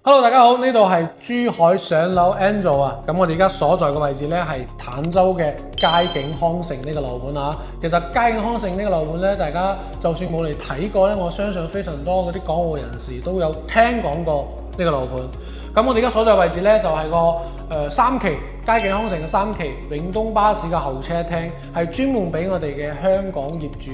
Hello， 大家好，呢度係珠海上樓 Angel 啊，咁我哋而家所在嘅位置咧係坦洲嘅佳景康城呢個樓盤啊。其實佳景康城呢個樓盤咧，大家就算冇嚟睇過咧，我相信非常多嗰啲港澳人士都有聽講過呢個樓盤。咁我哋而家所在嘅位置咧就係個三期佳景康城嘅3期永東巴士嘅候車廳，係專門俾我哋嘅香港業主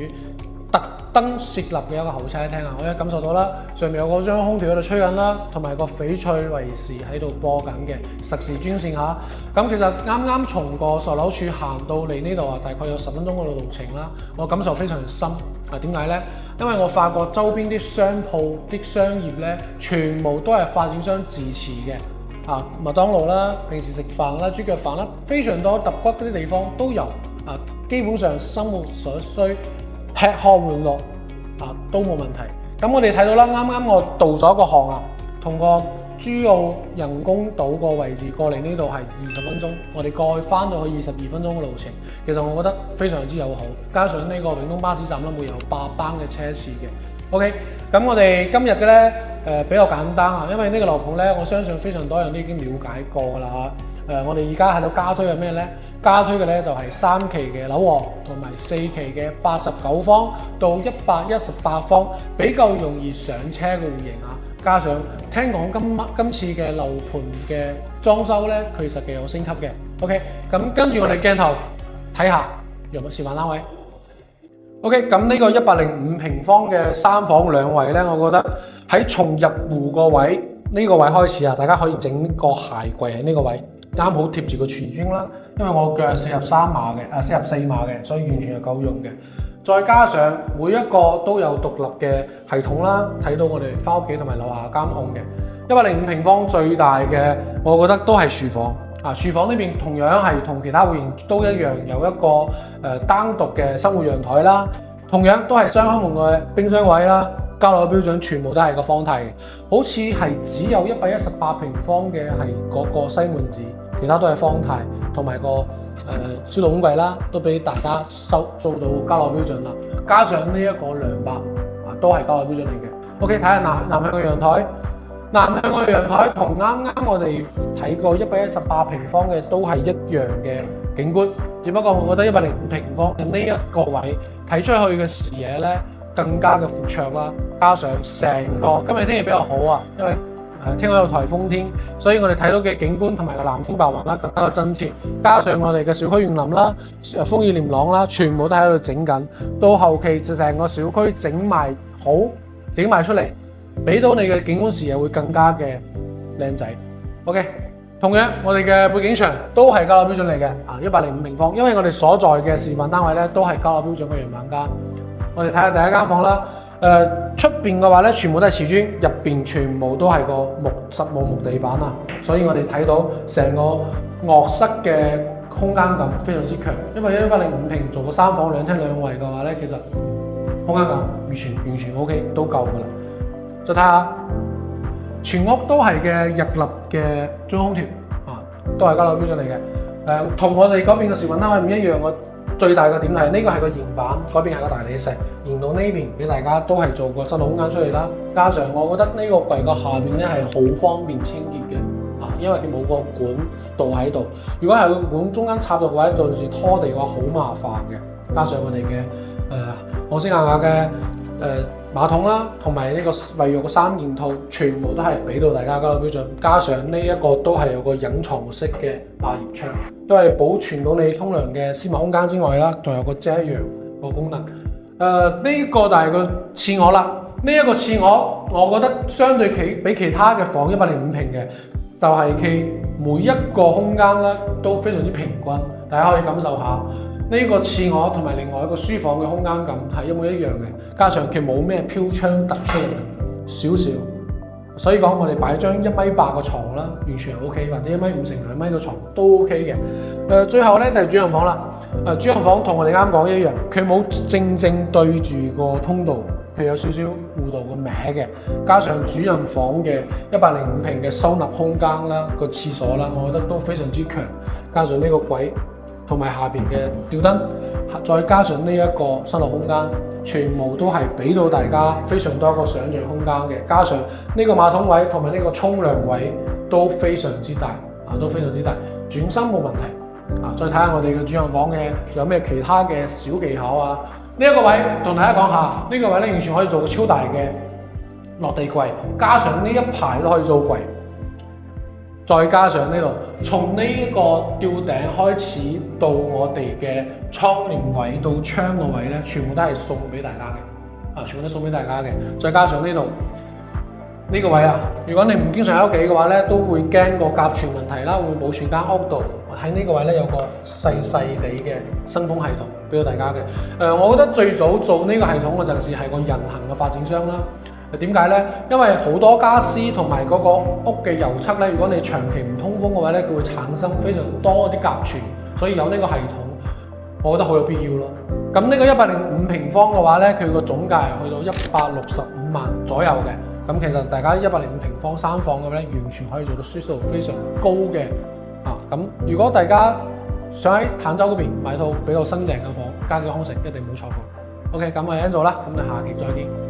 特登設立嘅一個候車廳啊！我而家感受到啦，上面有嗰張空調喺度吹緊啦，同埋個翡翠衛視喺度播緊嘅實時專線嚇。咁其實啱啱從個售樓處行到嚟呢度啊，大概有10分鐘嘅路程啦。我感受非常深啊！點解呢？因為我發覺周邊啲商鋪、啲商業咧，全部都係發展商自持嘅啊，麥當勞啦，平時食飯啦、豬腳飯啦，非常多揼骨嗰啲地方都有啊。基本上生活所需，吃喝玩樂啊都冇問題。咁我哋睇到啦，啱啱我導咗個航啊，同個珠澳人工島個位置過嚟呢度係20分鐘，我哋過去翻到去22分鐘嘅路程，其實我覺得非常之友好。加上呢個永東巴士站咧會有8班嘅車次嘅。OK， 咁我哋今日嘅咧比較簡單啊，因為呢個樓盤咧，我相信非常多人都已經了解過㗎啦嚇。我哋而家喺度加推嘅咩咧？加推嘅咧就係3期嘅樓王同埋4期嘅89方到118方，比較容易上車嘅戶型啊。加上聽講今次嘅樓盤嘅裝修咧，其實係有升級嘅。OK， 咁跟住我哋鏡頭睇下有冇示範單位。OK， 咁呢個105平方嘅3房2衛咧，我覺得喺從入戶個位呢個位開始啊，大家可以整個鞋櫃喺呢個位。啱好貼住個瓷磚啦，因為我腳係43碼嘅，44碼嘅，所以完全係夠用嘅。再加上每一個都有獨立嘅系統啦，睇到我哋翻屋企同埋樓下監控嘅。105平方最大嘅，我覺得都係廚房啊。廚房呢邊同樣係同其他戶型都一樣，有一個單獨嘅生活陽台啦，同樣都係雙開門嘅冰箱位啦。交樓標準全部都係個方太嘅，好似係只有118平方嘅係嗰個西門子，其他都係方太，同埋個小籠櫃啦，都俾大家做到交樓標準啦。加上呢一個涼白啊，都係交樓標準嚟嘅。OK， 睇下南向嘅陽台，南向嘅陽台同啱啱我哋睇過118平方嘅都係一樣嘅景觀，只不過我覺得105平方嘅呢一個位睇出去嘅視野咧，更加嘅闊綽啦，加上成個今日天氣比較好啊，因為聽講有颱風天，所以我哋睇到嘅景觀同埋個藍天白雲啦更加嘅真切。加上我哋嘅小區園林啦、豐益廉朗啦，全部都喺度整緊。到後期就成個小區整埋好，整埋出嚟，俾到你嘅景觀視野會更加嘅靚仔。OK， 同樣我哋嘅背景牆都係交樓標準嚟嘅啊，105平方，因為我哋所在嘅示範單位咧都係交樓標準嘅樣板間。我哋睇下第一間房啦，出邊嘅話咧，全部都係瓷磚，入邊全部都係個實木木地板啊，所以我哋睇到成個臥室嘅空間感非常之強。因為105平做個3房2廳2衛嘅話咧，其實空間感完全 OK， 都夠噶啦。再睇下全屋都係嘅日立嘅中空調啊，都係交樓標準嚟嘅。同我哋嗰邊嘅示範單位唔一樣。最大嘅點係呢個係個檐板，嗰邊係個大理石，沿到呢邊俾大家都係做個新空間出嚟啦。加上我覺得呢個櫃個下邊咧係好方便清潔嘅啊，因為佢冇個管道喺度。如果係個管中間插到嘅話，到時拖地嘅話好麻煩嘅。加上我哋嘅可斯亞雅嘅馬桶啦，同埋呢個衛浴嘅3件套，全部都係俾到大家交樓標準。加上呢一個都係有個隱藏式嘅百葉窗，因為保存到你沖涼嘅私密空間之外啦，仲有個遮陽個功能。呢個就係個次臥啦。呢一個次臥，我覺得相對比其他嘅房105平嘅，就係佢每一個空間咧都非常之平均，大家可以感受下。呢個次臥同埋另外一個書房嘅空間感係一模一樣嘅，加上佢冇咩飄窗突出嚟少少，所以講我哋擺張1.8米嘅床啦，完全係 OK， 或者1.5米乘2米嘅床都 OK 嘅。最後咧就係主人房啦。主人房同我哋啱講一樣，佢冇正對住個通道，佢有少少弧度嘅歪嘅。加上主人房嘅105平嘅收納空間啦，個廁所啦，我覺得都非常之強。加上呢個櫃同埋下邊嘅吊燈，再加上呢一個生活空間，全部都係俾到大家非常多一個想像空間嘅。加上呢個馬桶位同埋呢個沖涼位都非常之大，都非常之大，轉身冇問題。再睇下我哋嘅主人房嘅有咩其他嘅小技巧啊！呢一個位同大家講下，呢個位咧完全可以做個超大嘅落地櫃，加上呢一排都可以做櫃，再加上呢度從呢個吊頂開始到我哋嘅窗簾位到窗個位咧，全部都係送俾大家嘅，全部都送俾大家嘅。再加上呢度呢個位啊，如果你唔經常喺屋企嘅話咧，都會驚個甲醛問題啦，會保存間屋度。喺呢個位咧有個細細地嘅新風系統俾到大家嘅。我覺得最早做呢個系統嘅陣時係個人行嘅發展商啦。點解咧？因為好多家私同埋嗰個屋嘅油漆咧，如果你長期唔通風嘅話咧，佢會產生非常多啲甲醛，所以有呢個系統，我覺得好有必要咯。咁呢個105平方嘅話咧，佢個總價係去到165萬左右嘅。咁其實大家105平方3房嘅咧，完全可以做到舒適度非常高嘅。咁如果大家想喺坦洲嗰邊買套比較新淨嘅房，家居康城一定唔好錯過。OK，咁我係 Angel啦，咁我哋下期再見。